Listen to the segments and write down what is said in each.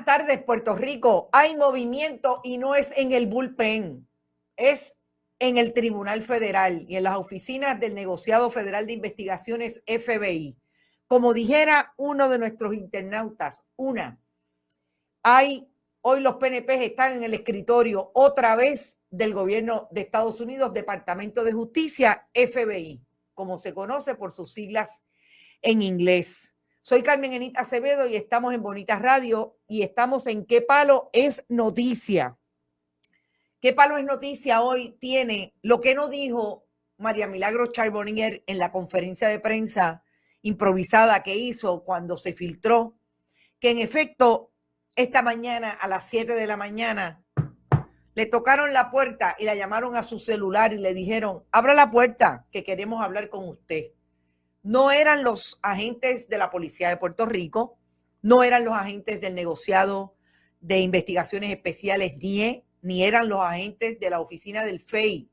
tardes, Puerto Rico. Hay movimiento y no es en el bullpen, es en el Tribunal Federal y en las oficinas del Negociado Federal de Investigaciones, FBI. Como dijera uno de nuestros internautas, hoy los PNP están en el escritorio otra vez del gobierno de Estados Unidos, Departamento de Justicia, FBI, como se conoce por sus siglas en inglés. Soy Carmen Enit Acevedo y estamos en Bonitas Radio y estamos en ¿Qué Palo es Noticia? ¿Qué Palo es Noticia? Hoy tiene lo que nos dijo María Milagros Charbonnier en la conferencia de prensa improvisada que hizo cuando se filtró que en efecto esta mañana a las 7 de la mañana le tocaron la puerta y la llamaron a su celular y le dijeron, abra la puerta que queremos hablar con usted. No eran los agentes de la Policía de Puerto Rico, no eran los agentes del Negociado de Investigaciones Especiales ni eran los agentes de la oficina del FEI,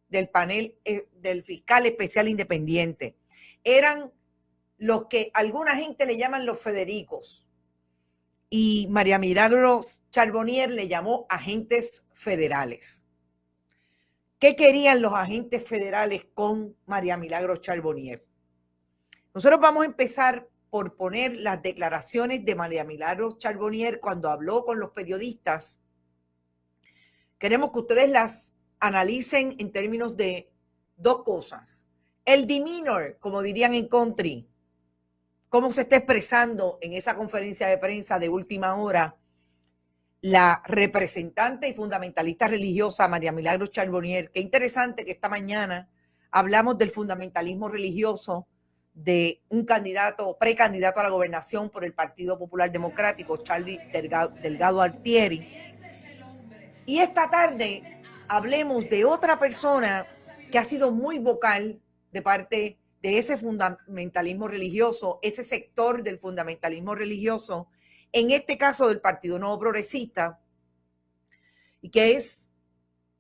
del panel del Fiscal Especial Independiente. Eran los que alguna gente le llaman los Federicos. Y María Milagros Charbonnier le llamó agentes federales. ¿Qué querían los agentes federales con María Milagros Charbonnier? Nosotros vamos a empezar por poner las declaraciones de María Milagros Charbonnier cuando habló con los periodistas. Queremos que ustedes las analicen en términos de dos cosas. El demeanor, como dirían en country, cómo se está expresando en esa conferencia de prensa de última hora la representante y fundamentalista religiosa María Milagros Charbonnier. Qué interesante que esta mañana hablamos del fundamentalismo religioso de un precandidato a la gobernación por el Partido Popular Democrático, Charlie Delgado Altieri. Y esta tarde hablemos de otra persona que ha sido muy vocal de parte de ese fundamentalismo religioso, ese sector del fundamentalismo religioso, en este caso del Partido Nuevo Progresista, y que es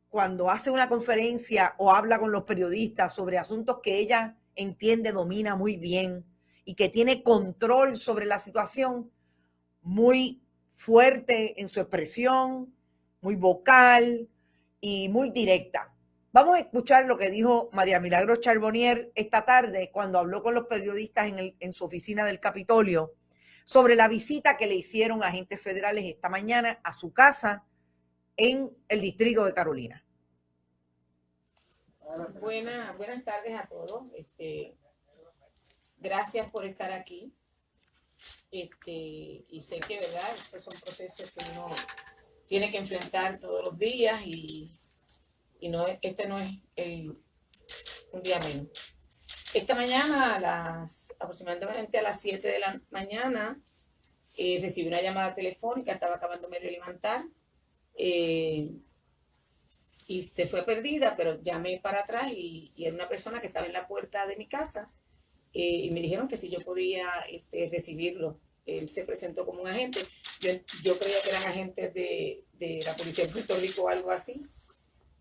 cuando hace una conferencia o habla con los periodistas sobre asuntos que ella entiende, domina muy bien y que tiene control sobre la situación, muy fuerte en su expresión, muy vocal y muy directa. Vamos a escuchar lo que dijo María Milagros Charbonnier esta tarde cuando habló con los periodistas en su oficina del Capitolio sobre la visita que le hicieron agentes federales esta mañana a su casa en el distrito de Carolina. Buenas tardes a todos. Gracias por estar aquí. Y sé que, ¿verdad? Estos son procesos que uno tiene que enfrentar todos los días y no, este no es un día menos. Esta mañana, aproximadamente a las 7 de la mañana, recibí una llamada telefónica, estaba acabándome de levantar y se fue perdida, pero llamé para atrás y era una persona que estaba en la puerta de mi casa y me dijeron que si yo podía recibirlo. Él se presentó como un agente. Yo creía que eran agentes de la Policía de Puerto Rico o algo así.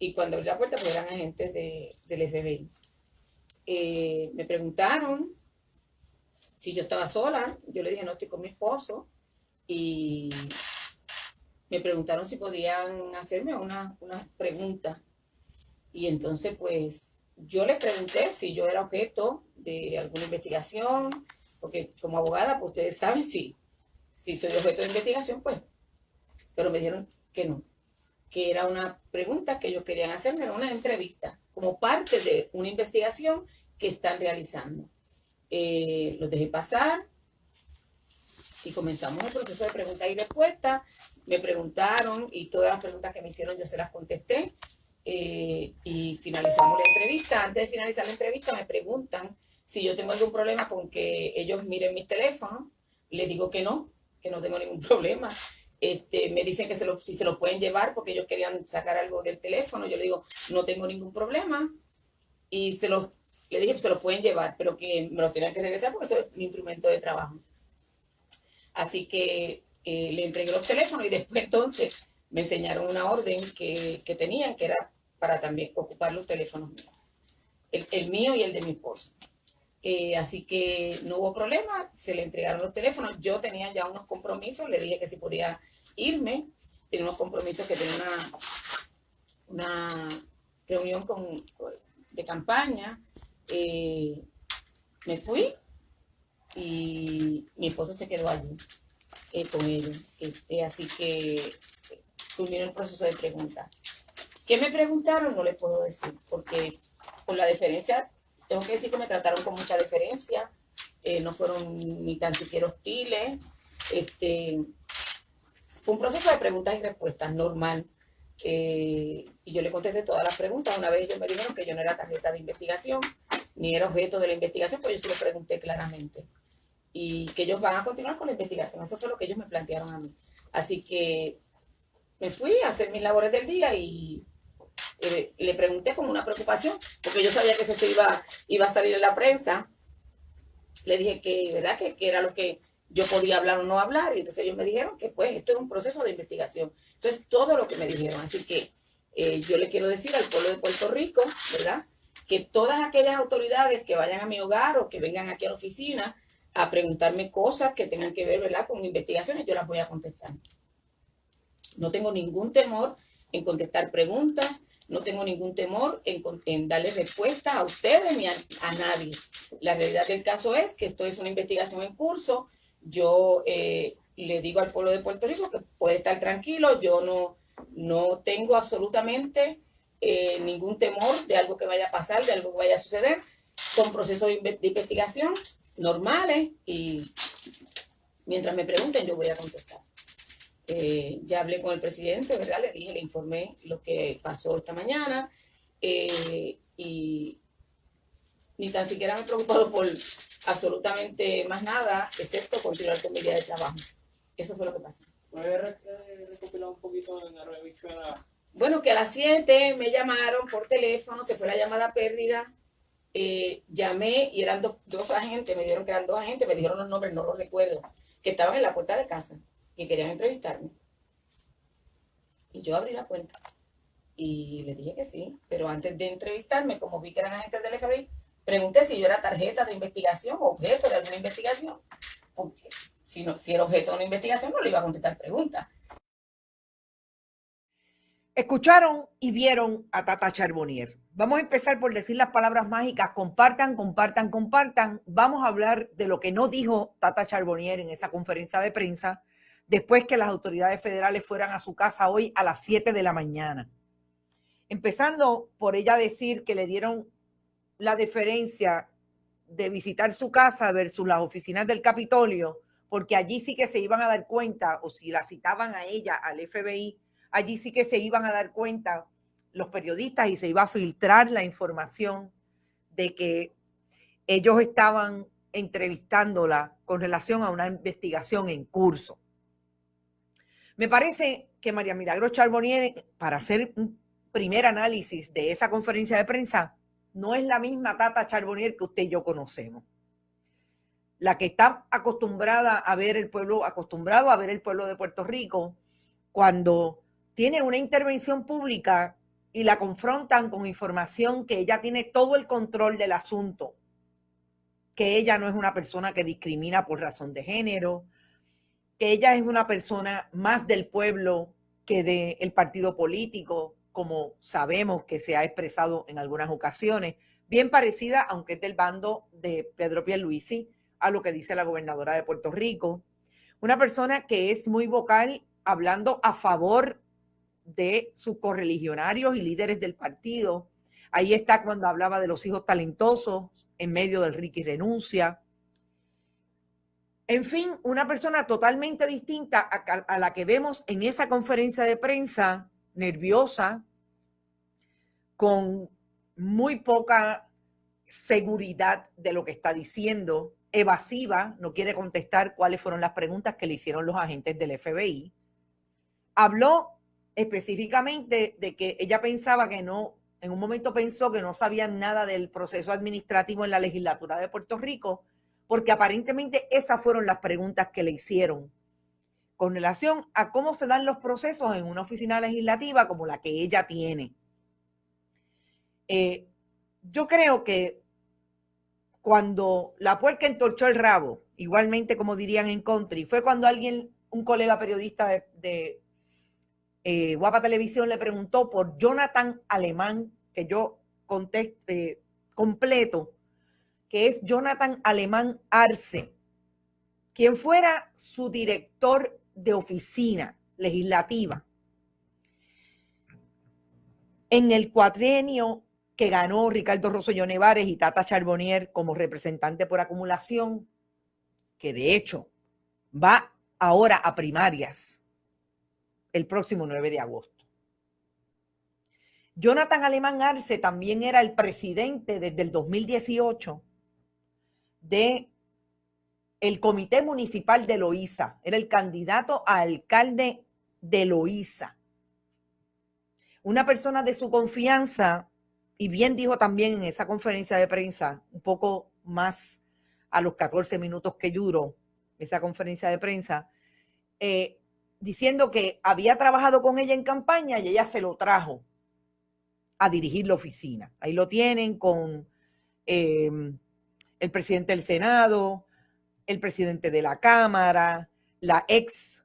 Y cuando abrí la puerta, pues eran agentes del FBI. Me preguntaron si yo estaba sola. Yo le dije, no, estoy con mi esposo. Y me preguntaron si podían hacerme unas preguntas. Y entonces, pues, yo les pregunté si yo era objeto de alguna investigación, porque como abogada, pues ustedes saben si soy objeto de investigación, pues. Pero me dijeron que no, que era una pregunta que ellos querían hacerme, era una entrevista, como parte de una investigación que están realizando. Los dejé pasar y comenzamos el proceso de preguntas y respuestas. Me preguntaron y todas las preguntas que me hicieron yo se las contesté. Y finalizamos la entrevista. Antes de finalizar la entrevista me preguntan si yo tengo algún problema con que ellos miren mis teléfonos. Les digo que no tengo ningún problema. Me dicen que si se lo pueden llevar porque ellos querían sacar algo del teléfono. Yo le digo, no tengo ningún problema. Y le dije que se los pueden llevar, pero que me los tienen que regresar porque eso es mi instrumento de trabajo. Así que le entregué los teléfonos y después entonces me enseñaron una orden que tenían, que era para también ocupar los teléfonos míos. El mío y el de mi esposo. Así que no hubo problema, se le entregaron los teléfonos. Yo tenía ya unos compromisos, le dije que si podía irme, tenía unos compromisos, que tenía una reunión de campaña. Me fui y mi esposo se quedó allí con ellos. Así que culminó el proceso de preguntas. ¿Qué me preguntaron? No les puedo decir, porque por la deferencia, tengo que decir que me trataron con mucha deferencia, no fueron ni tan siquiera hostiles. Fue un proceso de preguntas y respuestas normal. Y yo le contesté todas las preguntas. Una vez ellos me dijeron que yo no era tarjeta de investigación, ni era objeto de la investigación, pues yo se lo pregunté claramente. Y que ellos van a continuar con la investigación. Eso fue lo que ellos me plantearon a mí. Así que me fui a hacer mis labores del día y le pregunté con una preocupación, porque yo sabía que eso iba a salir en la prensa. Le dije que, ¿verdad? Que era lo que yo podía hablar o no hablar. Y entonces ellos me dijeron que pues esto es un proceso de investigación. Entonces todo lo que me dijeron. Así que yo le quiero decir al pueblo de Puerto Rico, ¿verdad? Que todas aquellas autoridades que vayan a mi hogar o que vengan aquí a la oficina a preguntarme cosas que tengan que ver, ¿verdad?, con investigaciones, yo las voy a contestar. No tengo ningún temor en contestar preguntas, no tengo ningún temor en darle respuesta a ustedes ni a nadie. La realidad del caso es que esto es una investigación en curso. Yo le digo al pueblo de Puerto Rico que puede estar tranquilo. Yo no tengo absolutamente ningún temor de algo que vaya a pasar, de algo que vaya a suceder. Son procesos de investigación normales y mientras me pregunten yo voy a contestar. Ya hablé con el presidente, ¿verdad? Le dije, le informé lo que pasó esta mañana y ni tan siquiera me he preocupado por absolutamente más nada, excepto continuar con mi día de trabajo. Eso fue lo que pasó. ¿Puedes recopilar un poquito en Arroyo Bichuela? Bueno, que a las 7 me llamaron por teléfono, se fue la llamada perdida. Llamé y eran dos agentes, me dijeron que eran dos agentes, me dijeron los nombres, no los recuerdo, que estaban en la puerta de casa y querían entrevistarme. Y yo abrí la puerta y les dije que sí, pero antes de entrevistarme, como vi que eran agentes del FBI, pregunté si yo era tarjeta de investigación o objeto de alguna investigación, porque si era objeto de una investigación no le iba a contestar preguntas. Escucharon y vieron a Tata Charbonnier. Vamos a empezar por decir las palabras mágicas: compartan, compartan, compartan. Vamos a hablar de lo que no dijo Tata Charbonnier en esa conferencia de prensa después que las autoridades federales fueran a su casa hoy a las 7 de la mañana. Empezando por ella decir que le dieron la deferencia de visitar su casa versus las oficinas del Capitolio, porque allí sí que se iban a dar cuenta, o si la citaban a ella, al FBI, allí sí que se iban a dar cuenta los periodistas y se iba a filtrar la información de que ellos estaban entrevistándola con relación a una investigación en curso. Me parece que María Milagros Charbonnier, para hacer un primer análisis de esa conferencia de prensa, no es la misma Tata Charbonnier que usted y yo conocemos. La que está acostumbrado a ver el pueblo de Puerto Rico cuando tiene una intervención pública y la confrontan con información que ella tiene todo el control del asunto, que ella no es una persona que discrimina por razón de género, que ella es una persona más del pueblo que del partido político, como sabemos que se ha expresado en algunas ocasiones, bien parecida, aunque es del bando de Pedro Pierluisi, a lo que dice la gobernadora de Puerto Rico. Una persona que es muy vocal hablando a favor de sus correligionarios y líderes del partido. Ahí está cuando hablaba de los hijos talentosos en medio del Ricky Renuncia. En fin, una persona totalmente distinta a la que vemos en esa conferencia de prensa, nerviosa, con muy poca seguridad de lo que está diciendo, evasiva, no quiere contestar cuáles fueron las preguntas que le hicieron los agentes del FBI. Habló específicamente de que ella pensaba que no, en un momento pensó que no sabían nada del proceso administrativo en la legislatura de Puerto Rico, porque aparentemente esas fueron las preguntas que le hicieron con relación a cómo se dan los procesos en una oficina legislativa como la que ella tiene. Yo creo que cuando la puerca entorchó el rabo, igualmente como dirían en country, fue cuando alguien un colega periodista de Guapa Televisión le preguntó por Jonathan Alemán, que yo completo, que es Jonathan Alemán Arce, quien fuera su director de oficina legislativa en el cuatrienio que ganó Ricardo Rosselló Nevares y Tata Charbonnier como representante por acumulación, que de hecho va ahora a primarias el próximo 9 de agosto. Jonathan Alemán Arce también era el presidente desde el 2018 de el Comité Municipal de Loíza, era el candidato a alcalde de Loíza. Una persona de su confianza, y bien dijo también en esa conferencia de prensa, un poco más a los 14 minutos que duró esa conferencia de prensa, diciendo que había trabajado con ella en campaña y ella se lo trajo a dirigir la oficina. Ahí lo tienen con el presidente del Senado, el presidente de la Cámara, la ex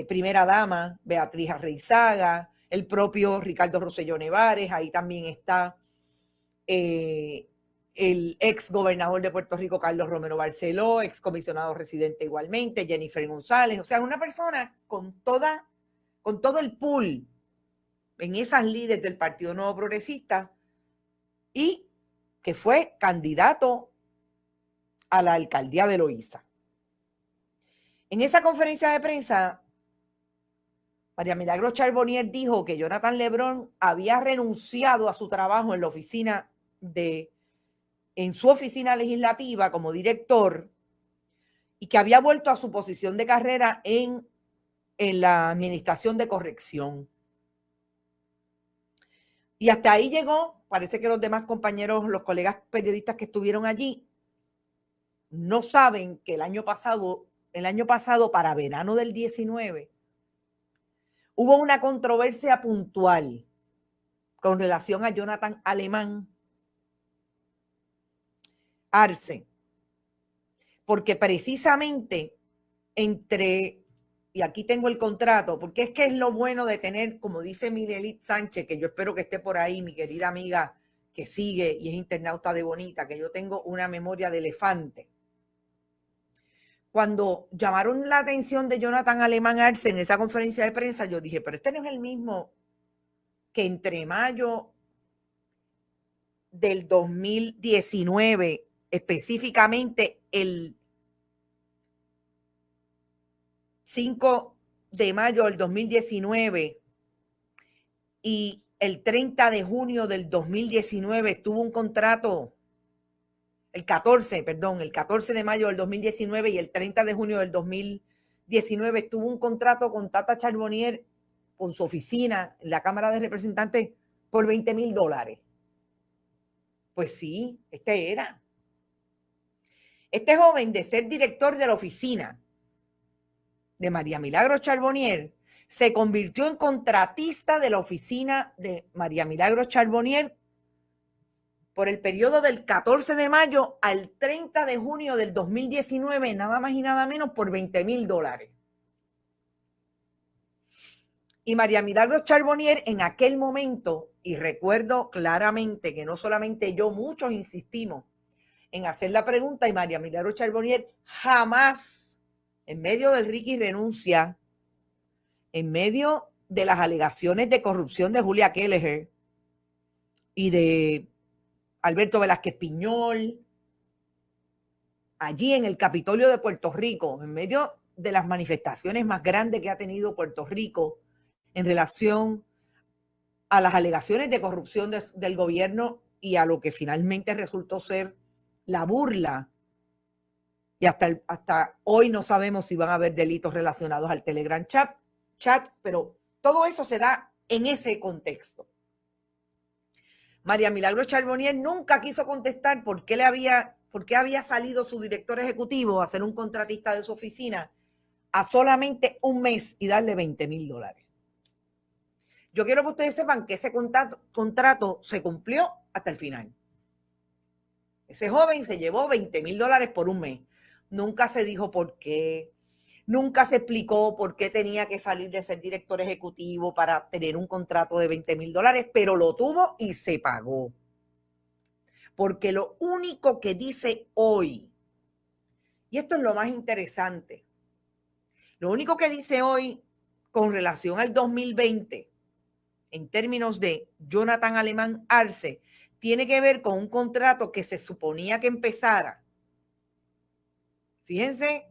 primera dama Beatriz Arreizaga, el propio Ricardo Rosselló Nevares, ahí también está el ex gobernador de Puerto Rico, Carlos Romero Barceló, ex comisionado residente igualmente, Jennifer González, o sea, una persona con todo el pool en esas líderes del Partido Nuevo Progresista y que fue candidato a la alcaldía de Loíza. En esa conferencia de prensa, María Milagros Charbonnier dijo que Jonathan Lebrón había renunciado a su trabajo en la oficina en su oficina legislativa como director y que había vuelto a su posición de carrera en la administración de corrección. Y hasta ahí llegó. Parece que los demás compañeros, los colegas periodistas que estuvieron allí, no saben que el año pasado, para verano del 19, hubo una controversia puntual con relación a Jonathan Alemán Arce, porque precisamente y aquí tengo el contrato, porque es que es lo bueno de tener, como dice Mirelit Sánchez, que yo espero que esté por ahí, mi querida amiga que sigue y es internauta de Bonita, que yo tengo una memoria de elefante. Cuando llamaron la atención de Jonathan Alemán Arce en esa conferencia de prensa, yo dije, pero este no es el mismo que entre mayo del 2019, específicamente el 5 de mayo del 2019 y el 30 de junio del 2019 tuvo un contrato, el 14 de mayo del 2019 y el 30 de junio del 2019 tuvo un contrato con Tata Charbonnier con su oficina en la Cámara de Representantes por $20,000. Pues sí, este era. Este joven, de ser director de la oficina de María Milagros Charbonnier, se convirtió en contratista de la oficina de María Milagros Charbonnier por el periodo del 14 de mayo al 30 de junio del 2019, nada más y nada menos por $20,000. Y María Milagros Charbonnier en aquel momento, y recuerdo claramente que no solamente yo, muchos insistimos en hacer la pregunta, y María Milagros Charbonnier jamás, en medio del Ricky renuncia, en medio de las alegaciones de corrupción de Julia Kelleher y de Alberto Velázquez Piñol, allí en el Capitolio de Puerto Rico, en medio de las manifestaciones más grandes que ha tenido Puerto Rico en relación a las alegaciones de corrupción del gobierno y a lo que finalmente resultó ser la burla. Y hasta hoy no sabemos si van a haber delitos relacionados al Telegram chat, pero todo eso se da en ese contexto. María Milagros Charbonnier nunca quiso contestar por qué había salido su director ejecutivo a ser un contratista de su oficina a solamente un mes y darle $20,000. Yo quiero que ustedes sepan que ese contrato se cumplió hasta el final. Ese joven se llevó $20,000 por un mes. Nunca se dijo por qué. Nunca se explicó por qué tenía que salir de ser director ejecutivo para tener un contrato de $20,000, pero lo tuvo y se pagó. Porque lo único que dice hoy, y esto es lo más interesante, lo único que dice hoy con relación al 2020, en términos de Jonathan Alemán Arce, tiene que ver con un contrato que se suponía que empezara. Fíjense,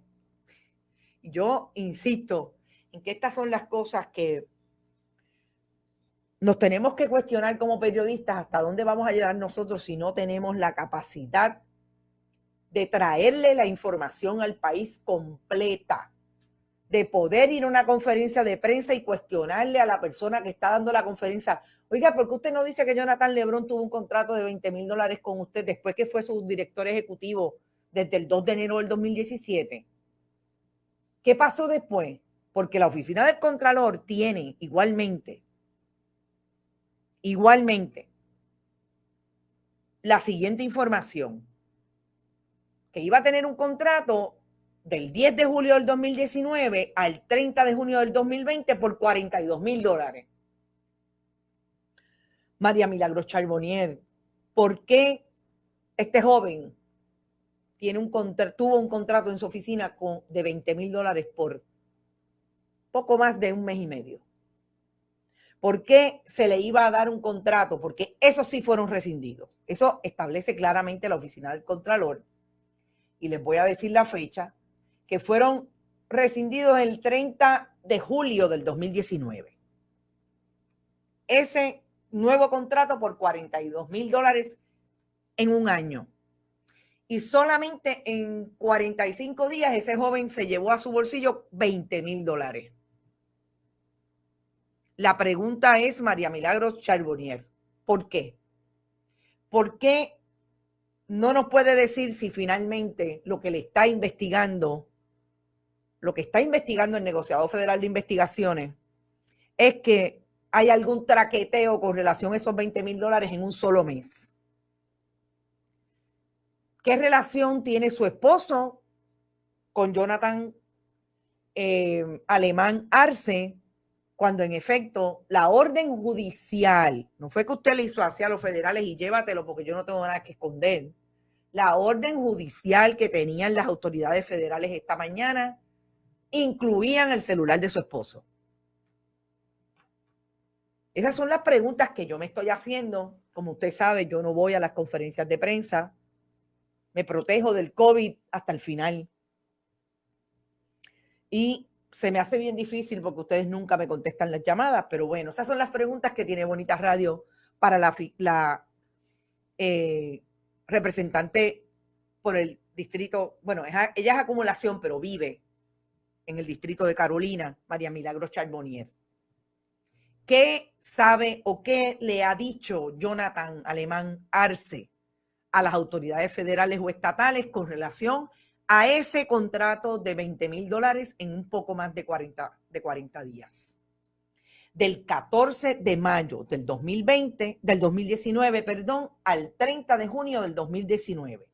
yo insisto en que estas son las cosas que nos tenemos que cuestionar como periodistas, hasta dónde vamos a llegar nosotros si no tenemos la capacidad de traerle la información al país completa, de poder ir a una conferencia de prensa y cuestionarle a la persona que está dando la conferencia: oiga, ¿por qué usted no dice que Jonathan Lebron tuvo un contrato de $20,000 con usted después que fue su director ejecutivo desde el 2 de enero del 2017? ¿Qué pasó después? Porque la oficina del Contralor tiene igualmente la siguiente información: que iba a tener un contrato del 10 de julio del 2019 al 30 de junio del 2020 por $42,000. María Milagros Charbonnier, ¿por qué este joven tuvo un contrato en su oficina de $20,000 por poco más de un mes y medio? ¿Por qué se le iba a dar un contrato? Porque esos sí fueron rescindidos. Eso establece claramente la oficina del Contralor. Y les voy a decir la fecha, que fueron rescindidos el 30 de julio del 2019. Ese nuevo contrato por $42,000 en un año. Y solamente en 45 días ese joven se llevó a su bolsillo $20,000. La pregunta es, María Milagros Charbonnier, ¿por qué? ¿Por qué no nos puede decir si finalmente lo que está investigando el Negociado Federal de Investigaciones es que hay algún traqueteo con relación a esos $20,000 en un solo mes? ¿Qué relación tiene su esposo con Jonathan Alemán Arce, cuando en efecto la orden judicial, no fue que usted le hizo hacia los federales y llévatelo porque yo no tengo nada que esconder, la orden judicial que tenían las autoridades federales esta mañana incluían el celular de su esposo? Esas son las preguntas que yo me estoy haciendo. Como usted sabe, yo no voy a las conferencias de prensa, me protejo del COVID hasta el final. Y se me hace bien difícil porque ustedes nunca me contestan las llamadas, pero bueno, esas son las preguntas que tiene Bonita Radio para la representante por el distrito. Bueno, ella es acumulación, pero vive en el distrito de Carolina, María Milagros Charbonnier. ¿Qué sabe o qué le ha dicho Jonathan Alemán Arce a las autoridades federales o estatales con relación a ese contrato de $20,000 en un poco más de 40 días? Del 14 de mayo del 2019, al 30 de junio del 2019.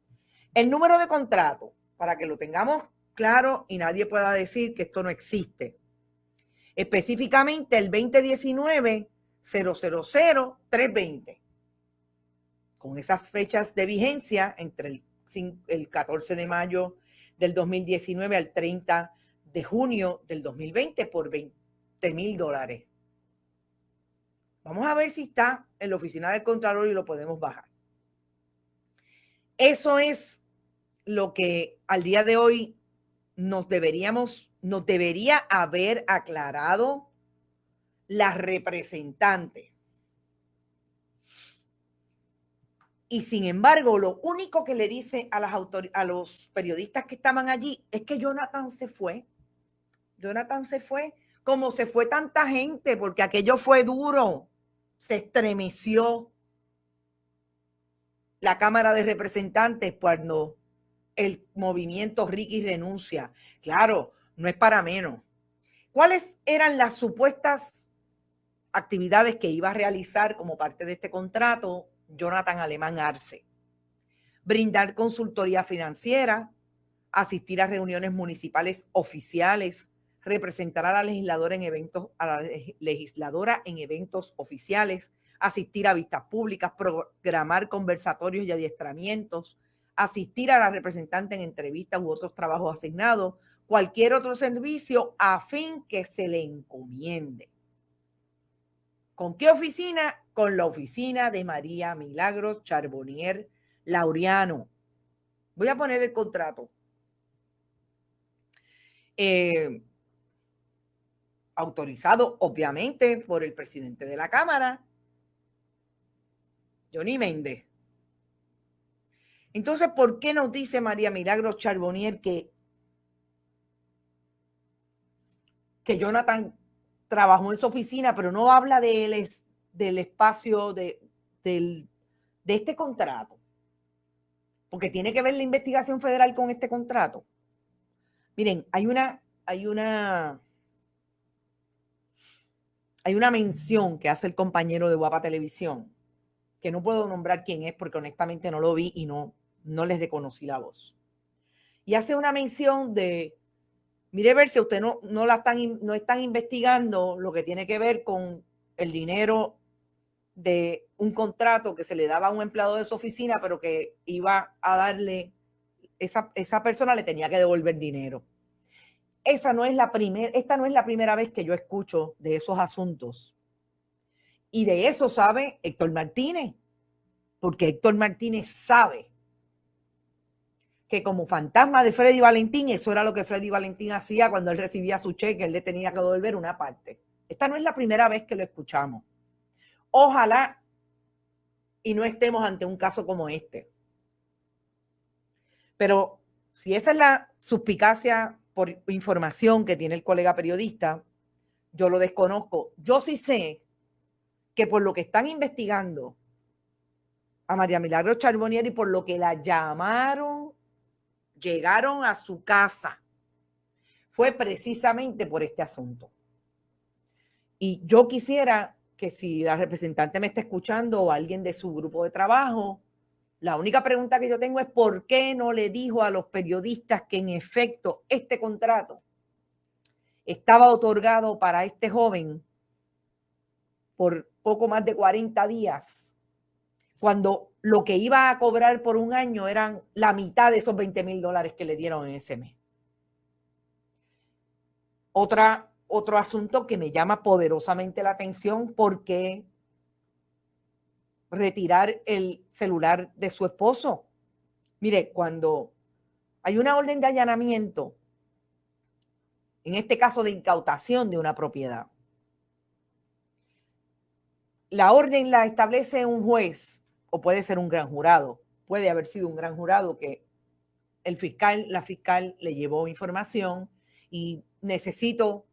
El número de contrato, para que lo tengamos claro y nadie pueda decir que esto no existe. Específicamente el 2019-000-320. Con esas fechas de vigencia entre el 14 de mayo del 2019 al 30 de junio del 2020 por $20,000. Vamos a ver si está en la oficina del Contralor y lo podemos bajar. Eso es lo que al día de hoy nos debería haber aclarado la representante. Y sin embargo, lo único que le dice a los periodistas que estaban allí es que Jonathan se fue. Jonathan se fue, como se fue tanta gente, porque aquello fue duro. Se estremeció la Cámara de Representantes cuando el movimiento Ricky renuncia. Claro, no es para menos. ¿Cuáles eran las supuestas actividades que iba a realizar como parte de este contrato Jonathan Alemán Arce? Brindar consultoría financiera asistir a reuniones municipales oficiales, representar a la legisladora en eventos oficiales, asistir a vistas públicas, programar conversatorios y adiestramientos, asistir a la representante en entrevistas u otros trabajos asignados, cualquier otro servicio a fin que se le encomiende. ¿Con qué oficina? Con la oficina de María Milagros Charbonnier Laureano. Voy a poner el contrato. Autorizado, obviamente, por el presidente de la Cámara, Johnny Méndez. Entonces, ¿por qué nos dice María Milagros Charbonnier que Jonathan trabajó en su oficina, pero no habla del espacio de este contrato? Porque tiene que ver la investigación federal con este contrato. Miren, hay una mención que hace el compañero de Guapa Televisión, que no puedo nombrar quién es porque honestamente no lo vi y no les reconocí la voz. Y hace una mención de, mire, ver si usted no están investigando lo que tiene que ver con el dinero de un contrato que se le daba a un empleado de su oficina, pero que iba a darle, esa persona le tenía que devolver dinero. Esta no es la primera vez que yo escucho de esos asuntos. Y de eso sabe Héctor Martínez, porque Héctor Martínez sabe que como fantasma de Freddy Valentín, eso era lo que Freddy Valentín hacía cuando él recibía su cheque, él le tenía que devolver una parte. Esta no es la primera vez que lo escuchamos. Ojalá y no estemos ante un caso como este. Pero si esa es la suspicacia por información que tiene el colega periodista, yo lo desconozco. Yo sí sé que por lo que están investigando a María Milagros Charbonnier y por lo que la llamaron, llegaron a su casa, fue precisamente por este asunto. Y yo quisiera que si la representante me está escuchando o alguien de su grupo de trabajo, la única pregunta que yo tengo es ¿por qué no le dijo a los periodistas que en efecto este contrato estaba otorgado para este joven por poco más de 40 días, cuando lo que iba a cobrar por un año eran la mitad de esos $20,000 que le dieron en ese mes? Otro asunto que me llama poderosamente la atención, porque retirar el celular de su esposo. Mire, cuando hay una orden de allanamiento, en este caso de incautación de una propiedad, la orden la establece un juez o puede ser un gran jurado. Puede haber sido un gran jurado que la fiscal le llevó información y necesito,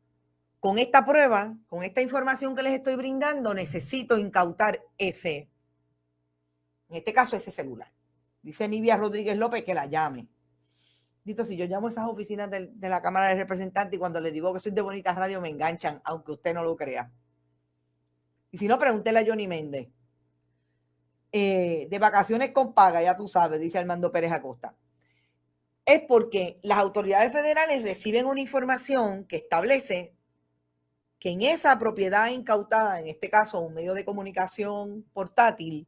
con esta prueba, con esta información que les estoy brindando, necesito incautar en este caso, ese celular. Dice Nivia Rodríguez López que la llame. Dito, si yo llamo a esas oficinas de la Cámara de Representantes y cuando les digo que soy de Bonita Radio me enganchan, aunque usted no lo crea. Y si no, pregúntele a Johnny Méndez. De vacaciones con paga, ya tú sabes, dice Armando Pérez Acosta. Es porque las autoridades federales reciben una información que establece que en esa propiedad incautada, en este caso un medio de comunicación portátil,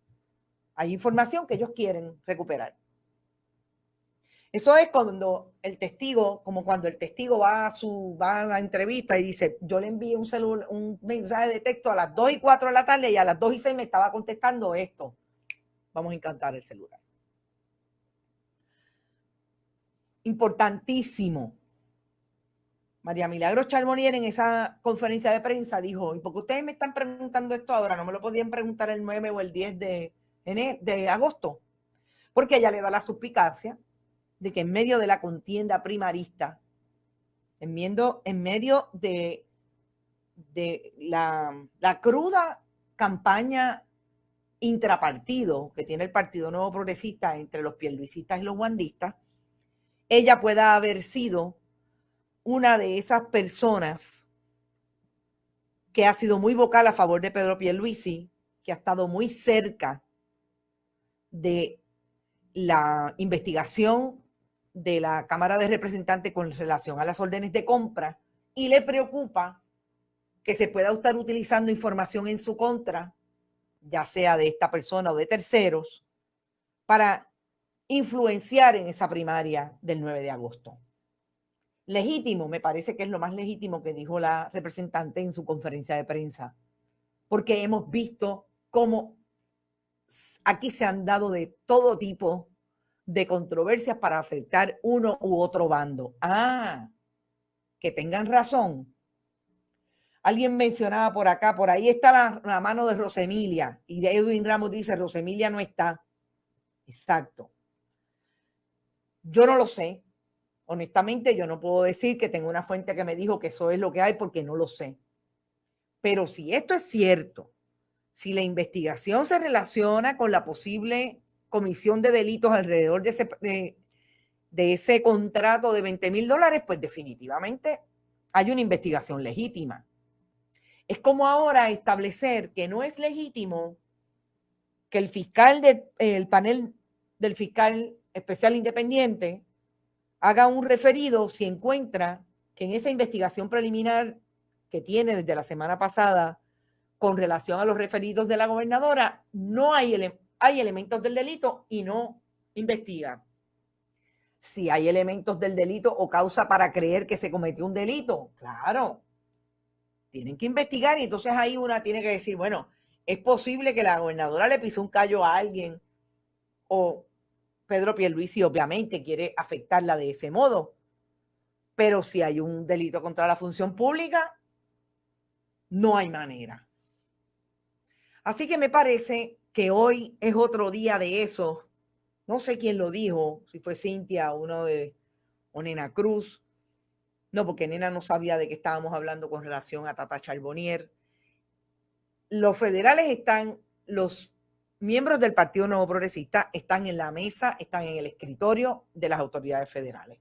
hay información que ellos quieren recuperar. Eso es cuando el testigo va a la entrevista y dice, yo le envié un mensaje de texto a las 2:04 de la tarde y a las 2:06 me estaba contestando esto. Vamos a incautar el celular. Importantísimo. María Milagros Charbonnier en esa conferencia de prensa dijo, ¿y por qué ustedes me están preguntando esto ahora? No me lo podían preguntar el 9 o el 10 de agosto. Porque ella le da la suspicacia de que en medio de la contienda primarista, en medio de la cruda campaña intrapartido que tiene el Partido Nuevo Progresista entre los pierluisistas y los wandistas, ella pueda haber sido una de esas personas que ha sido muy vocal a favor de Pedro Pierluisi, que ha estado muy cerca de la investigación de la Cámara de Representantes con relación a las órdenes de compra y le preocupa que se pueda estar utilizando información en su contra, ya sea de esta persona o de terceros, para influenciar en esa primaria del 9 de agosto. Legítimo, me parece que es lo más legítimo que dijo la representante en su conferencia de prensa, porque hemos visto cómo aquí se han dado de todo tipo de controversias para afectar uno u otro bando. Que tengan razón. Alguien mencionaba por acá, por ahí está la mano de Rosemilia, y de Edwin Ramos dice, Rosemilia no está. Exacto. Yo no lo sé. Honestamente, yo no puedo decir que tengo una fuente que me dijo que eso es lo que hay porque no lo sé. Pero si esto es cierto, si la investigación se relaciona con la posible comisión de delitos alrededor de ese contrato de $20,000, pues definitivamente hay una investigación legítima. Es como ahora establecer que no es legítimo que el fiscal del panel del fiscal especial independiente haga un referido si encuentra que en esa investigación preliminar que tiene desde la semana pasada con relación a los referidos de la gobernadora, no hay elementos del delito y no investiga. Si hay elementos del delito o causa para creer que se cometió un delito, claro, tienen que investigar y entonces ahí una tiene que decir, bueno, es posible que la gobernadora le pisó un callo a alguien o Pedro Pierluisi obviamente quiere afectarla de ese modo, pero si hay un delito contra la función pública, no hay manera. Así que me parece que hoy es otro día de eso. No sé quién lo dijo, si fue Cintia o o Nena Cruz. No, porque Nena no sabía de qué estábamos hablando con relación a Tata Charbonnier. Los federales están, los miembros del Partido Nuevo Progresista están en la mesa, están en el escritorio de las autoridades federales.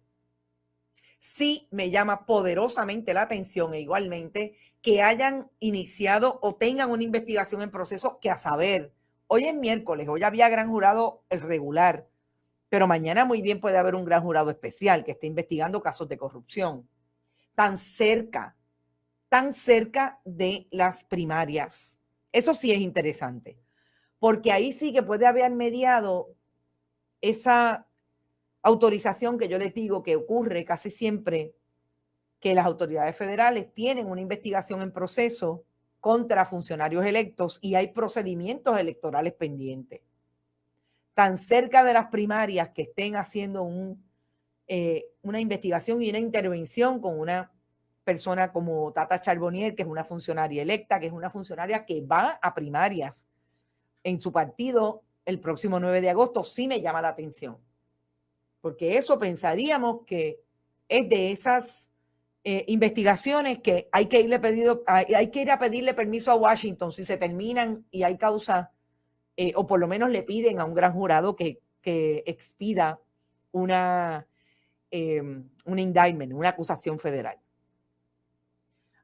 Sí me llama poderosamente la atención e igualmente que hayan iniciado o tengan una investigación en proceso que a saber, hoy es miércoles, hoy había gran jurado regular, pero mañana muy bien puede haber un gran jurado especial que esté investigando casos de corrupción. Tan cerca de las primarias. Eso sí es interesante, porque ahí sí que puede haber mediado esa autorización que yo les digo que ocurre casi siempre que las autoridades federales tienen una investigación en proceso contra funcionarios electos y hay procedimientos electorales pendientes. Tan cerca de las primarias que estén haciendo una investigación y una intervención con una persona como Tata Charbonnier, que es una funcionaria electa, que es una funcionaria que va a primarias en su partido el próximo 9 de agosto, sí me llama la atención. Porque eso pensaríamos que es de esas investigaciones que hay que ir a pedirle permiso a Washington si se terminan y hay causa, o por lo menos le piden a un gran jurado que expida un indictment, una acusación federal.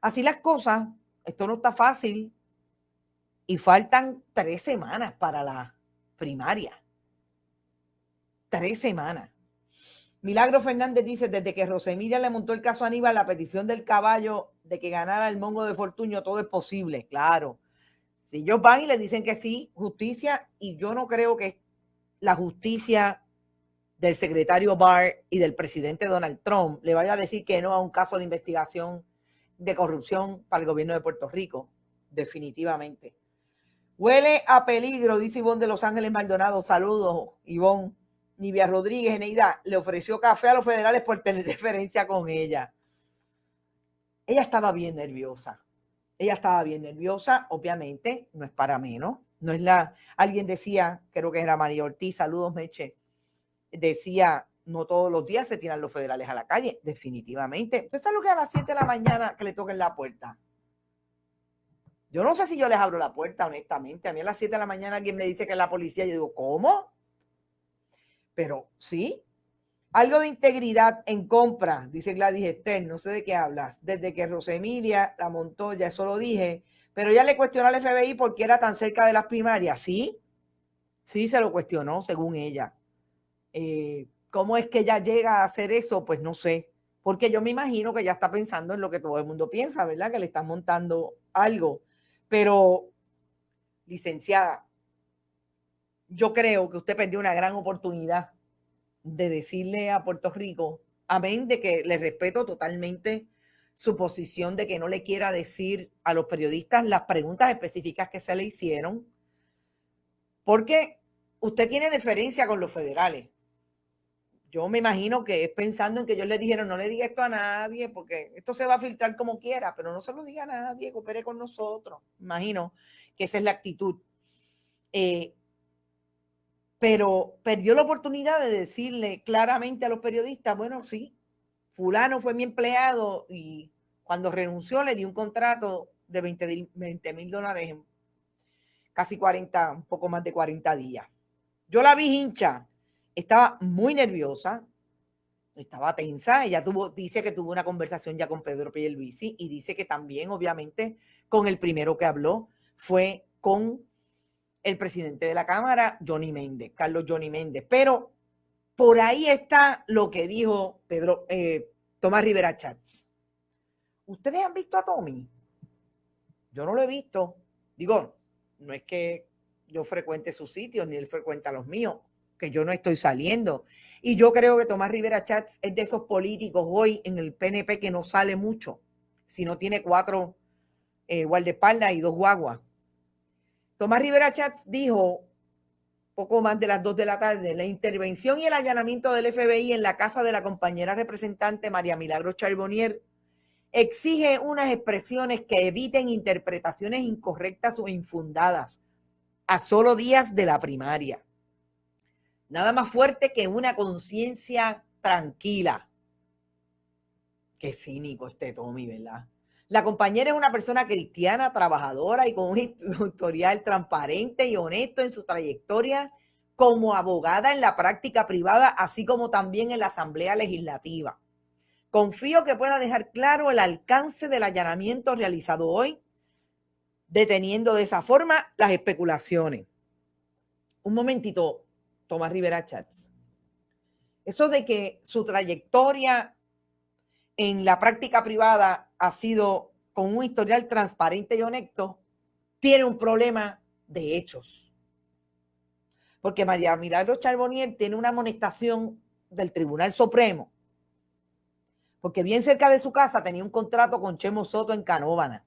Así las cosas, esto no está fácil y faltan 3 semanas para la primaria. 3 semanas. Milagro Fernández dice, desde que Rosemilia le montó el caso a Aníbal, la petición del caballo de que ganara el mongo de Fortuño, todo es posible, claro. Si ellos van y le dicen que sí, justicia, y yo no creo que la justicia del secretario Barr y del presidente Donald Trump le vaya a decir que no a un caso de investigación de corrupción para el gobierno de Puerto Rico, definitivamente. Huele a peligro, dice Ivonne de Los Ángeles Maldonado. Saludos, Ivonne. Nivia Rodríguez, Eneida, le ofreció café a los federales por tener diferencia con ella. Ella estaba bien nerviosa. Obviamente, no es para menos. No es alguien decía, creo que era María Ortiz, saludos Meche, decía, no todos los días se tiran los federales a la calle, definitivamente. ¿Usted sabe lo que a las 7 de la mañana que le toquen la puerta? Yo no sé si yo les abro la puerta, honestamente. A mí a las 7 de la mañana alguien me dice que es la policía. Yo digo, ¿cómo? Pero sí. Algo de integridad en compra, dice Gladys Esther. No sé de qué hablas. Desde que Rosemilia la montó, ya eso lo dije. Pero ella le cuestionó al FBI por qué era tan cerca de las primarias. Sí, sí se lo cuestionó, según ella. ¿Cómo es que ella llega a hacer eso? Pues no sé. Porque yo me imagino que ella está pensando en lo que todo el mundo piensa, ¿verdad? Que le están montando algo. Pero, licenciada, yo creo que usted perdió una gran oportunidad de decirle a Puerto Rico, amén de que le respeto totalmente su posición de que no le quiera decir a los periodistas las preguntas específicas que se le hicieron, porque usted tiene deferencia con los federales. Yo me imagino que es pensando en que ellos le dijeron, no le diga esto a nadie, porque esto se va a filtrar como quiera, pero no se lo diga a nadie, coopere con nosotros. Imagino que esa es la actitud. Pero perdió la oportunidad de decirle claramente a los periodistas, bueno, sí, fulano fue mi empleado y cuando renunció le di un contrato de $20,000 en casi 40, un poco más de 40 días. Yo la vi hincha, estaba muy nerviosa, estaba tensa, ella dice que tuvo una conversación ya con Pedro Pierluisi y dice que también, obviamente, con el primero que habló fue con el presidente de la Cámara, Carlos Johnny Méndez. Pero por ahí está lo que dijo Tomás Rivera Chats. ¿Ustedes han visto a Tommy? Yo no lo he visto. Digo, no es que yo frecuente sus sitios, ni él frecuenta los míos, que yo no estoy saliendo. Y yo creo que Tomás Rivera Chats es de esos políticos hoy en el PNP que no sale mucho, si no tiene 4 guardaespaldas y 2 guaguas. Tomás Rivera Chats dijo, poco más de las 2 de la tarde, la intervención y el allanamiento del FBI en la casa de la compañera representante María Milagros Charbonnier exige unas expresiones que eviten interpretaciones incorrectas o infundadas a solo días de la primaria. Nada más fuerte que una conciencia tranquila. Qué cínico este Tommy, ¿verdad? La compañera es una persona cristiana, trabajadora y con un historial transparente y honesto en su trayectoria como abogada en la práctica privada, así como también en la Asamblea Legislativa. Confío que pueda dejar claro el alcance del allanamiento realizado hoy, deteniendo de esa forma las especulaciones. Un momentito, Tomás Rivera Chats. Eso de que su trayectoria en la práctica privada ha sido con un historial transparente y honesto, tiene un problema de hechos. Porque María Milagros Charbonnier tiene una amonestación del Tribunal Supremo, porque bien cerca de su casa tenía un contrato con Chemo Soto en Canóvana.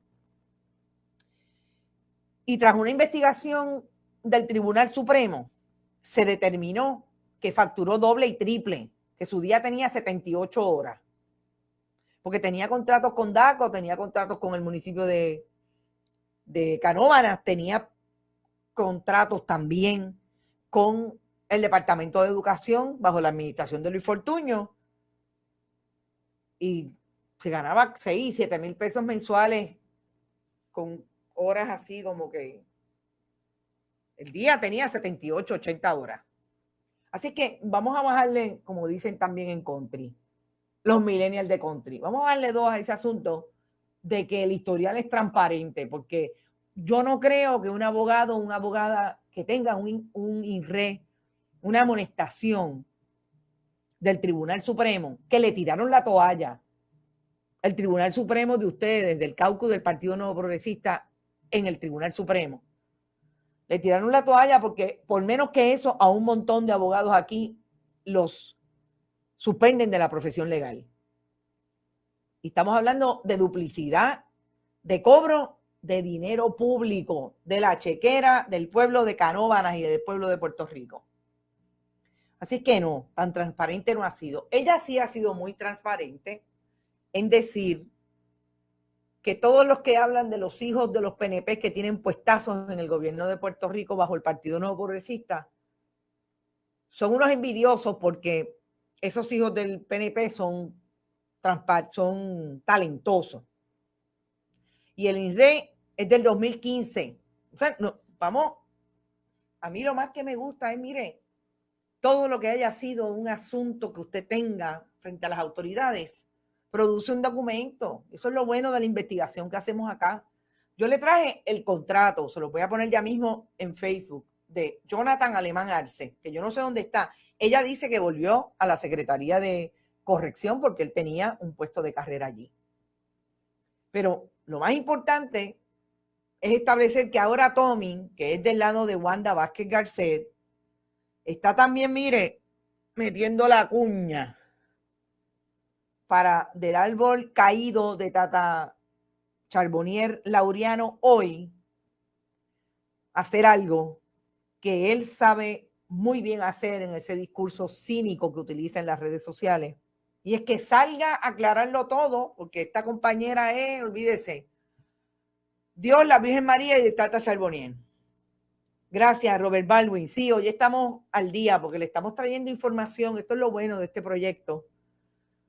Y tras una investigación del Tribunal Supremo, se determinó que facturó doble y triple, que su día tenía 78 horas. Porque tenía contratos con DACO, tenía contratos con el municipio de Canóvanas, tenía contratos también con el Departamento de Educación bajo la administración de Luis Fortuño y se ganaba 6, 7 mil pesos mensuales con horas así como que el día tenía 78, 80 horas. Así que vamos a bajarle, como dicen también en country, los millennials de country. Vamos a darle 2 a ese asunto de que el historial es transparente, porque yo no creo que un abogado o una abogada que tenga un INRE, una amonestación del Tribunal Supremo, que le tiraron la toalla, el Tribunal Supremo de ustedes, del caucus del Partido Nuevo Progresista en el Tribunal Supremo, le tiraron la toalla porque por menos que eso a un montón de abogados aquí los suspenden de la profesión legal. Y estamos hablando de duplicidad, de cobro de dinero público, de la chequera del pueblo de Canóvanas y del pueblo de Puerto Rico. Así que no, tan transparente no ha sido. Ella sí ha sido muy transparente en decir que todos los que hablan de los hijos de los PNP que tienen puestazos en el gobierno de Puerto Rico bajo el Partido Nuevo Progresista son unos envidiosos porque esos hijos del PNP son talentosos. Y el INRE es del 2015. O sea, no, vamos, a mí lo más que me gusta es, mire, todo lo que haya sido un asunto que usted tenga frente a las autoridades, produce un documento. Eso es lo bueno de la investigación que hacemos acá. Yo le traje el contrato, se lo voy a poner ya mismo en Facebook, de Jonathan Alemán Arce, que yo no sé dónde está. ella dice que volvió a la Secretaría de Corrección porque él tenía un puesto de carrera allí. Pero lo más importante es establecer que ahora Tommy, que es del lado de Wanda Vázquez Garcet, está también, mire, metiendo la cuña para del árbol caído de Tata Charbonnier Laureano hoy hacer algo que él sabe muy bien hacer en ese discurso cínico que utiliza en las redes sociales. Y es que salga a aclararlo todo, porque esta compañera es, olvídese, Dios, la Virgen María y de Tata Charbonnier. Gracias, Robert Baldwin. Sí, hoy estamos al día porque le estamos trayendo información. Esto es lo bueno de este proyecto.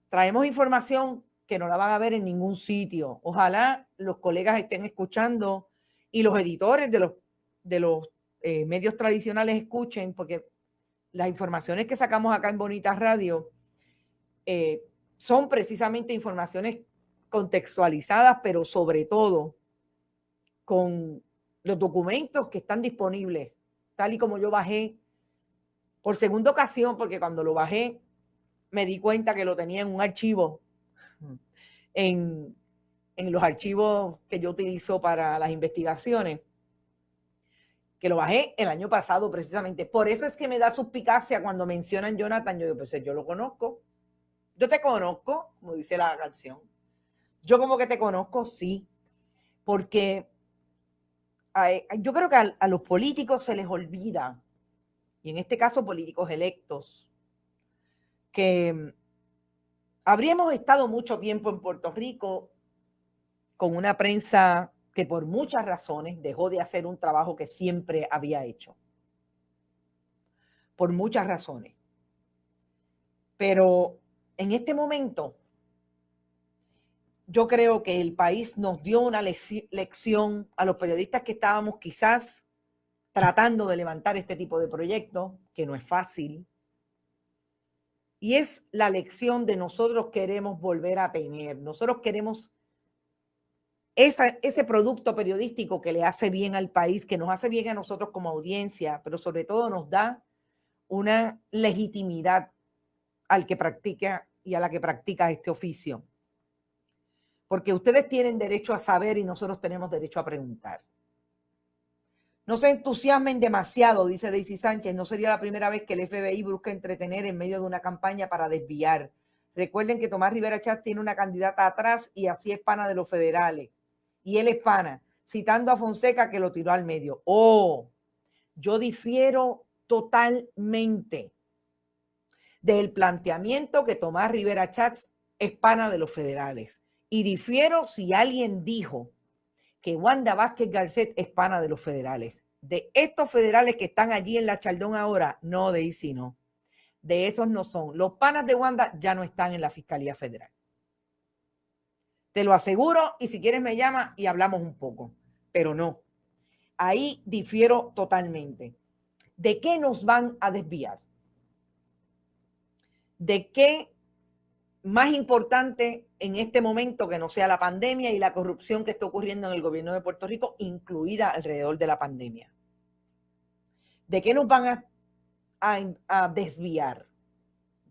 Traemos información que no la van a ver en ningún sitio. Ojalá los colegas estén escuchando y los editores de los medios tradicionales escuchen, porque las informaciones que sacamos acá en Bonita Radio son precisamente informaciones contextualizadas, pero sobre todo con los documentos que están disponibles, tal y como yo bajé por segunda ocasión, porque cuando lo bajé me di cuenta que lo tenía en un archivo, en los archivos que yo utilizo para las investigaciones, que lo bajé el año pasado precisamente. Por eso es que me da suspicacia cuando mencionan Jonathan. Yo digo, pues yo lo conozco. Yo te conozco, como dice la canción. Yo como que te conozco, sí. Porque yo creo que a los políticos se les olvida, y en este caso políticos electos, que habríamos estado mucho tiempo en Puerto Rico con una prensa que por muchas razones dejó de hacer un trabajo que siempre había hecho. Por muchas razones. Pero en este momento, yo creo que el país nos dio una lección a los periodistas que estábamos quizás tratando de levantar este tipo de proyectos, que no es fácil. Y es la lección de nosotros queremos volver a tener. Nosotros queremos ese producto periodístico que le hace bien al país, que nos hace bien a nosotros como audiencia, pero sobre todo nos da una legitimidad al que practica y a la que practica este oficio. Porque ustedes tienen derecho a saber y nosotros tenemos derecho a preguntar. No se entusiasmen demasiado, dice Daisy Sánchez. No sería la primera vez que el FBI busca entretener en medio de una campaña para desviar. Recuerden que Tomás Rivera Chatz tiene una candidata atrás y así es pana de los federales. Y él es pana, citando a Fonseca que lo tiró al medio. Oh, yo difiero totalmente del planteamiento que Tomás Rivera Chatz es pana de los federales. Y difiero si alguien dijo que Wanda Vázquez Garcet es pana de los federales. De estos federales que están allí en la Chaldón ahora, no, Daisy, no. De esos no son. Los panas de Wanda ya no están en la Fiscalía Federal. Te lo aseguro, y si quieres me llama y hablamos un poco. Pero no. Ahí difiero totalmente. ¿De qué nos van a desviar? ¿De qué más importante en este momento que no sea la pandemia y la corrupción que está ocurriendo en el gobierno de Puerto Rico, incluida alrededor de la pandemia? ¿De qué nos van a desviar?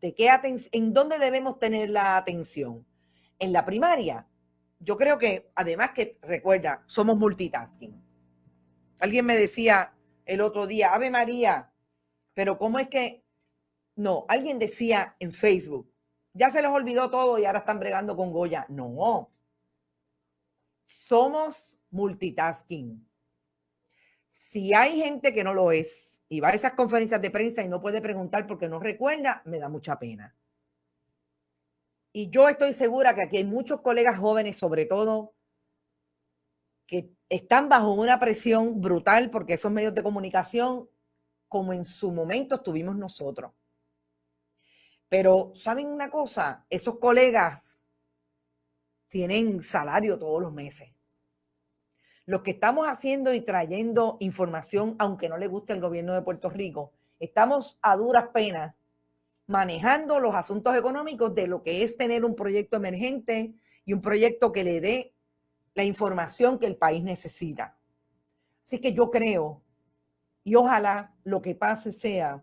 ¿De qué en dónde debemos tener la atención? En la primaria. Yo creo que, además que, recuerda, somos multitasking. Alguien me decía el otro día, Ave María, pero ¿cómo es que? No, alguien decía en Facebook, ya se les olvidó todo y ahora están bregando con Goya. No, somos multitasking. Si hay gente que no lo es y va a esas conferencias de prensa y no puede preguntar porque no recuerda, me da mucha pena. Y yo estoy segura que aquí hay muchos colegas jóvenes, sobre todo, que están bajo una presión brutal porque esos medios de comunicación, como en su momento estuvimos nosotros. Pero, ¿saben una cosa? Esos colegas tienen salario todos los meses. Los que estamos haciendo y trayendo información, aunque no le guste al gobierno de Puerto Rico, estamos a duras penas manejando los asuntos económicos de lo que es tener un proyecto emergente y un proyecto que le dé la información que el país necesita. Así que yo creo, y ojalá lo que pase sea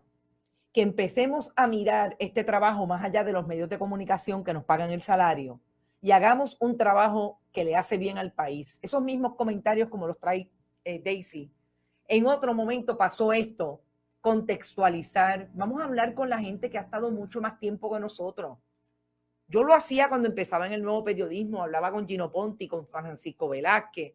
que empecemos a mirar este trabajo más allá de los medios de comunicación que nos pagan el salario y hagamos un trabajo que le hace bien al país. Esos mismos comentarios como los trae Daisy. En otro momento pasó esto, contextualizar. Vamos a hablar con la gente que ha estado mucho más tiempo que nosotros. Yo lo hacía cuando empezaba en el nuevo periodismo, hablaba con Gino Ponti, con Francisco Velázquez,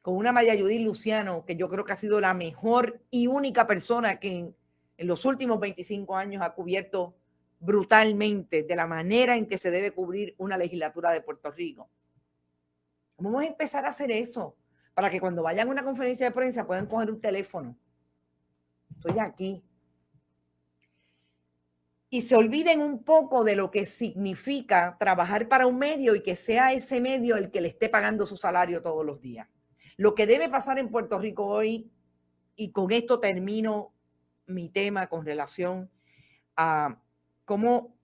con una Maya Judith Luciano, que yo creo que ha sido la mejor y única persona que en los últimos 25 años ha cubierto brutalmente de la manera en que se debe cubrir una legislatura de Puerto Rico. Vamos a empezar a hacer eso para que cuando vayan a una conferencia de prensa puedan coger un teléfono. Estoy aquí. Y se olviden un poco de lo que significa trabajar para un medio y que sea ese medio el que le esté pagando su salario todos los días. Lo que debe pasar en Puerto Rico hoy, y con esto termino mi tema con relación a cómo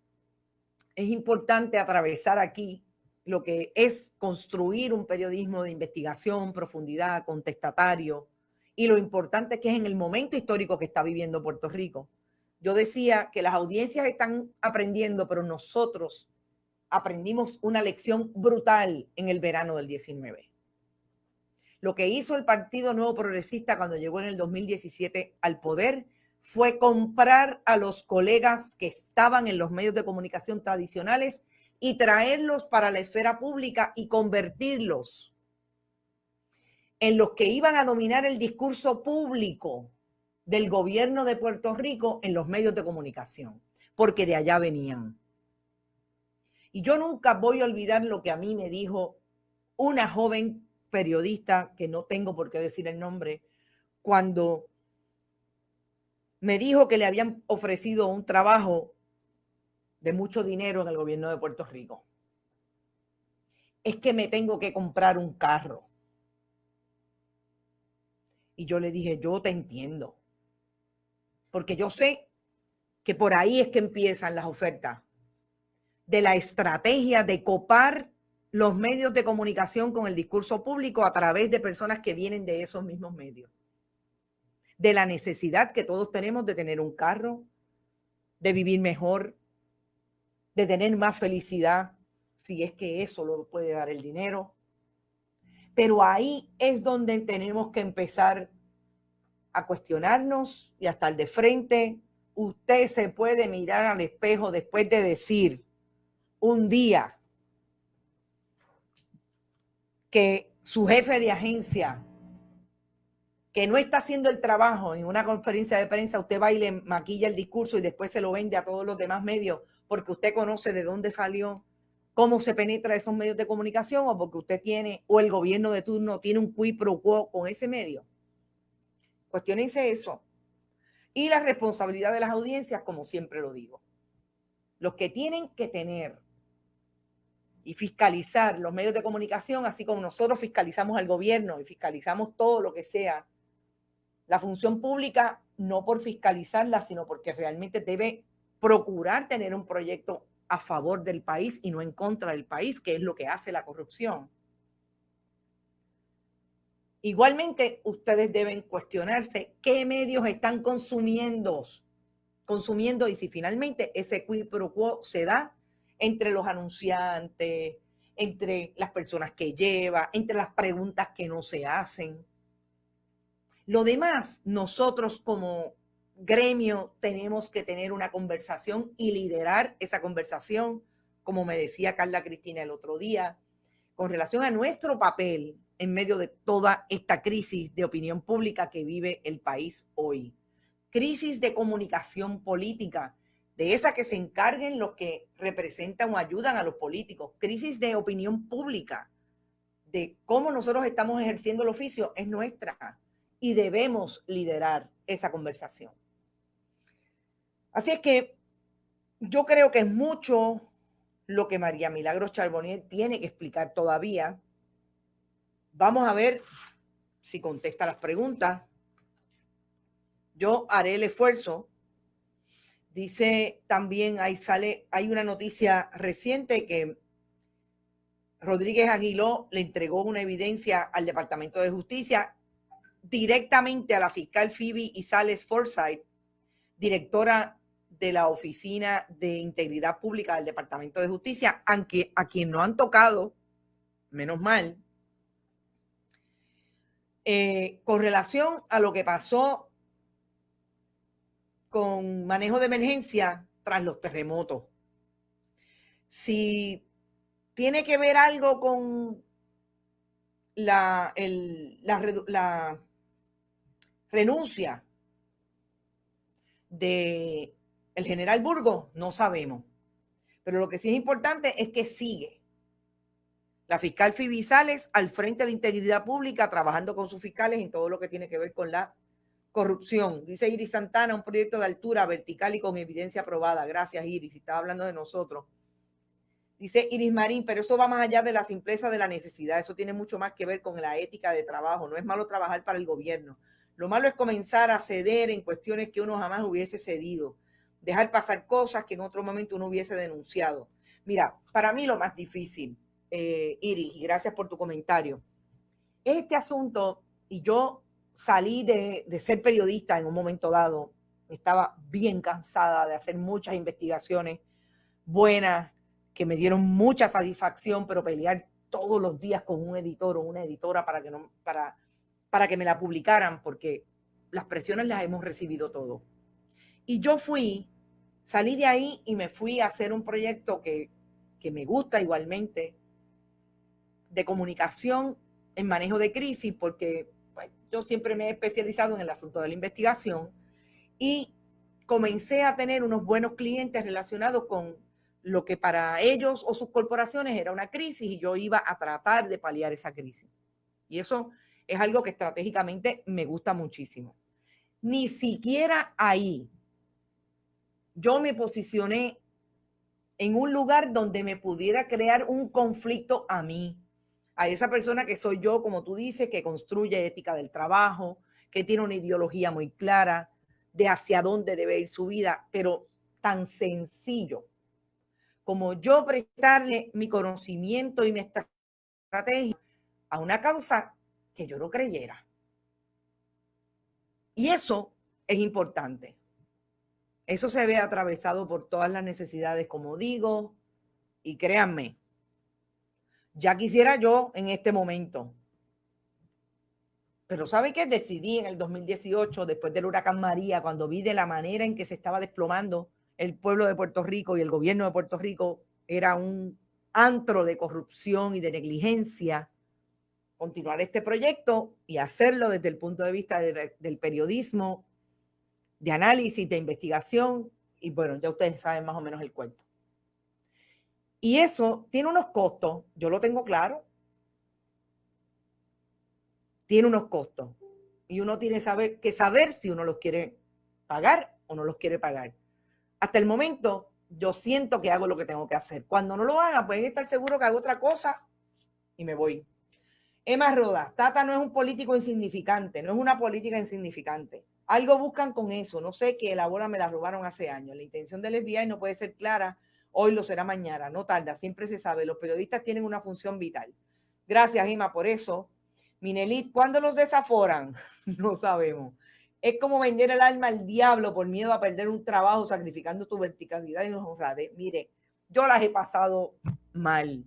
es importante atravesar aquí lo que es construir un periodismo de investigación, profundidad, contestatario, y lo importante que es en el momento histórico que está viviendo Puerto Rico. Yo decía que las audiencias están aprendiendo, pero nosotros aprendimos una lección brutal en el verano del 19. Lo que hizo el Partido Nuevo Progresista cuando llegó en el 2017 al poder fue comprar a los colegas que estaban en los medios de comunicación tradicionales y traerlos para la esfera pública y convertirlos en los que iban a dominar el discurso público del gobierno de Puerto Rico en los medios de comunicación, porque de allá venían. Y yo nunca voy a olvidar lo que a mí me dijo una joven periodista, que no tengo por qué decir el nombre, cuando me dijo que le habían ofrecido un trabajo de mucho dinero en el gobierno de Puerto Rico. Es que me tengo que comprar un carro. Y yo le dije, yo te entiendo. Porque yo sé que por ahí es que empiezan las ofertas de la estrategia de copar los medios de comunicación con el discurso público a través de personas que vienen de esos mismos medios. De la necesidad que todos tenemos de tener un carro, de vivir mejor, de tener más felicidad, si es que eso lo puede dar el dinero. Pero ahí es donde tenemos que empezar a cuestionarnos y a estar de frente. Usted se puede mirar al espejo después de decir un día que su jefe de agencia, que no está haciendo el trabajo en una conferencia de prensa, usted va y le maquilla el discurso y después se lo vende a todos los demás medios porque usted conoce de dónde salió, cómo se penetra esos medios de comunicación, o porque usted tiene, o el gobierno de turno tiene un quid pro quo con ese medio. Cuestiónense eso. Y la responsabilidad de las audiencias, como siempre lo digo. Los que tienen que tener y fiscalizar los medios de comunicación, así como nosotros fiscalizamos al gobierno y fiscalizamos todo lo que sea la función pública, no por fiscalizarla, sino porque realmente debe procurar tener un proyecto a favor del país y no en contra del país, que es lo que hace la corrupción. Igualmente, ustedes deben cuestionarse qué medios están consumiendo y si finalmente ese quid pro quo se da entre los anunciantes, entre las personas que lleva, entre las preguntas que no se hacen. Lo demás, nosotros como gremio tenemos que tener una conversación y liderar esa conversación, como me decía Carla Cristina el otro día, con relación a nuestro papel en medio de toda esta crisis de opinión pública que vive el país hoy. Crisis de comunicación política, de esa que se encarguen los que representan o ayudan a los políticos. Crisis de opinión pública, de cómo nosotros estamos ejerciendo el oficio, es nuestra y debemos liderar esa conversación. Así es que yo creo que es mucho lo que María Milagros Charbonnier tiene que explicar todavía. Vamos a ver si contesta las preguntas. Yo haré el esfuerzo. Dice también, hay una noticia reciente que Rodríguez Aguiló le entregó una evidencia al Departamento de Justicia directamente a la fiscal Phoebe Isales Forsyth directora de la Oficina de Integridad Pública del Departamento de Justicia, aunque a quien no han tocado, menos mal, con relación a lo que pasó con manejo de emergencia tras los terremotos. Si tiene que ver algo con la renuncia de el general Burgos, no sabemos. Pero lo que sí es importante es que sigue la fiscal Fibi Sales al frente de Integridad Pública, trabajando con sus fiscales en todo lo que tiene que ver con la corrupción. Dice Iris Santana, un proyecto de altura, vertical y con evidencia probada. Gracias, Iris, si estaba hablando de nosotros. Dice Iris Marín, pero eso va más allá de la simpleza de la necesidad. Eso tiene mucho más que ver con la ética de trabajo. No es malo trabajar para el gobierno. Lo malo es comenzar a ceder en cuestiones que uno jamás hubiese cedido. Dejar pasar cosas que en otro momento uno hubiese denunciado. Mira, para mí lo más difícil, Iris, y gracias por tu comentario, es este asunto, y yo salí de ser periodista en un momento dado. Estaba bien cansada de hacer muchas investigaciones buenas, que me dieron mucha satisfacción, pero pelear todos los días con un editor o una editora para que me la publicaran, porque las presiones las hemos recibido todos. Y yo salí de ahí y me fui a hacer un proyecto que me gusta igualmente, de comunicación en manejo de crisis, porque pues, yo siempre me he especializado en el asunto de la investigación y comencé a tener unos buenos clientes relacionados con lo que para ellos o sus corporaciones era una crisis, y yo iba a tratar de paliar esa crisis. Y eso es algo que estratégicamente me gusta muchísimo. Ni siquiera ahí yo me posicioné en un lugar donde me pudiera crear un conflicto a mí, a esa persona que soy yo, como tú dices, que construye ética del trabajo, que tiene una ideología muy clara de hacia dónde debe ir su vida, pero tan sencillo como yo prestarle mi conocimiento y mi estrategia a una causa que yo no creyera. Y eso es importante. Eso se ve atravesado por todas las necesidades, como digo, y créanme, ya quisiera yo en este momento. Pero ¿sabe qué? Decidí en el 2018, después del huracán María, cuando vi de la manera en que se estaba desplomando el pueblo de Puerto Rico y el gobierno de Puerto Rico, era un antro de corrupción y de negligencia, continuar este proyecto y hacerlo desde el punto de vista del periodismo, de análisis, de investigación, y bueno, ya ustedes saben más o menos el cuento. Y eso tiene unos costos, yo lo tengo claro, tiene unos costos, y uno tiene que saber si uno los quiere pagar o no los quiere pagar. Hasta el momento, yo siento que hago lo que tengo que hacer. Cuando no lo haga, pueden estar seguros que hago otra cosa y me voy. Emma Roda, Tata no es un político insignificante, no es una política insignificante. Algo buscan con eso, no sé, que la bola me la robaron hace años. La intención del FBI no puede ser clara, hoy lo será mañana, no tarda, siempre se sabe. Los periodistas tienen una función vital. Gracias, Emma, por eso. Minelit, ¿cuándo los desaforan? No sabemos. Es como vender el alma al diablo por miedo a perder un trabajo, sacrificando tu verticalidad y honradez. Mire, yo las he pasado mal.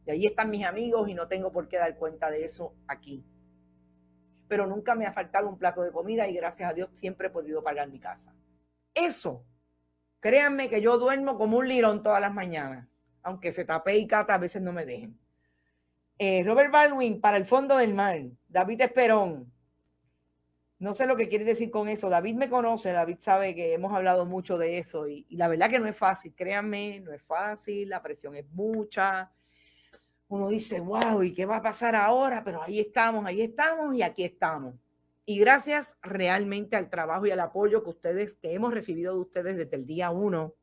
Y ahí están mis amigos y no tengo por qué dar cuenta de eso aquí. Pero nunca me ha faltado un plato de comida y gracias a Dios siempre he podido pagar mi casa. Eso, créanme que yo duermo como un lirón todas las mañanas, aunque se tape y cata a veces no me dejen. Robert Baldwin, para el fondo del mar. David Esperón. No sé lo que quiere decir con eso. David me conoce, David sabe que hemos hablado mucho de eso y la verdad que no es fácil, créanme, no es fácil, la presión es mucha. Uno dice, wow, ¿y qué va a pasar ahora? Pero ahí estamos y aquí estamos. Y gracias realmente al trabajo y al apoyo que hemos recibido de ustedes desde el día 1.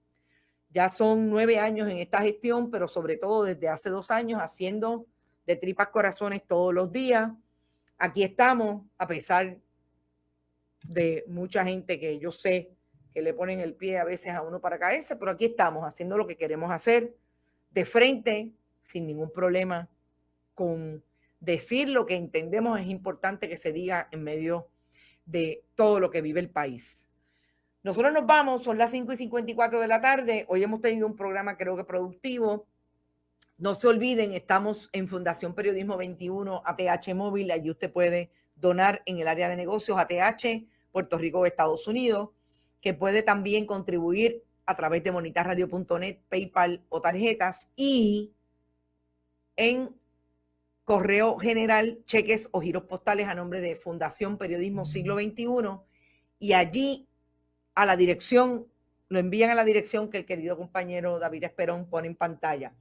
Ya son 9 años en esta gestión, pero sobre todo desde hace 2 años haciendo de tripas corazones todos los días. Aquí estamos, a pesar de mucha gente que yo sé que le ponen el pie a veces a uno para caerse, pero aquí estamos haciendo lo que queremos hacer de frente, sin ningún problema, con decir lo que entendemos es importante que se diga en medio de todo lo que vive el país. Nosotros nos vamos, son las 5:54 de la tarde. Hoy hemos tenido un programa creo que productivo. No se olviden, estamos en Fundación Periodismo 21 ATH Móvil. Allí usted puede donar en el área de negocios ATH, Puerto Rico o Estados Unidos, que puede también contribuir a través de monitarradio.net, PayPal o tarjetas, y en correo general, cheques o giros postales a nombre de Fundación Periodismo Siglo XXI, y allí a la dirección, lo envían a la dirección que el querido compañero David Esperón pone en pantalla.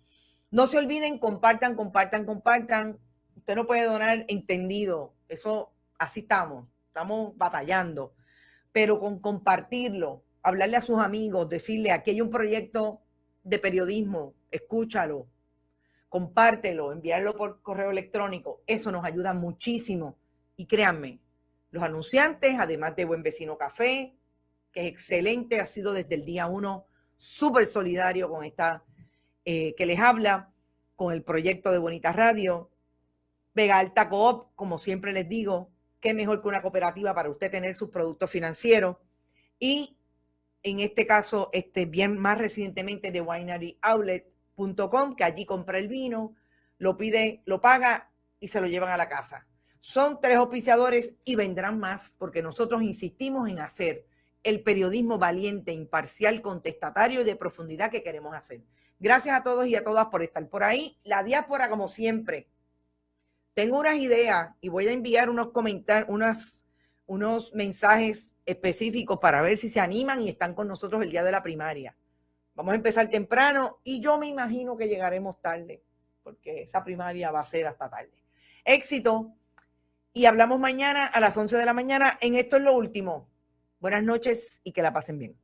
No se olviden, compartan. Usted no puede donar entendido, eso así estamos batallando, pero con compartirlo, hablarle a sus amigos, decirle, aquí hay un proyecto de periodismo, escúchalo, compártelo, enviarlo por correo electrónico, eso nos ayuda muchísimo. Y créanme, los anunciantes, además de Buen Vecino Café, que es excelente, ha sido desde el día 1 súper solidario con esta que les habla, con el proyecto de Bonita Radio. Vega Alta Coop, como siempre les digo, qué mejor que una cooperativa para usted tener sus productos financieros. Y en este caso, bien más recientemente de wineryoutlet.com, que allí compra el vino, lo pide, lo paga y se lo llevan a la casa. Son 3 auspiciadores y vendrán más, porque nosotros insistimos en hacer el periodismo valiente, imparcial, contestatario y de profundidad que queremos hacer. Gracias a todos y a todas por estar por ahí. La diáspora, como siempre, tengo unas ideas y voy a enviar unos comentarios, unos mensajes específicos para ver si se animan y están con nosotros el día de la primaria. Vamos a empezar temprano y yo me imagino que llegaremos tarde, porque esa primaria va a ser hasta tarde. Éxito, y hablamos mañana a las 11 de la mañana en Esto es lo Último. Buenas noches y que la pasen bien.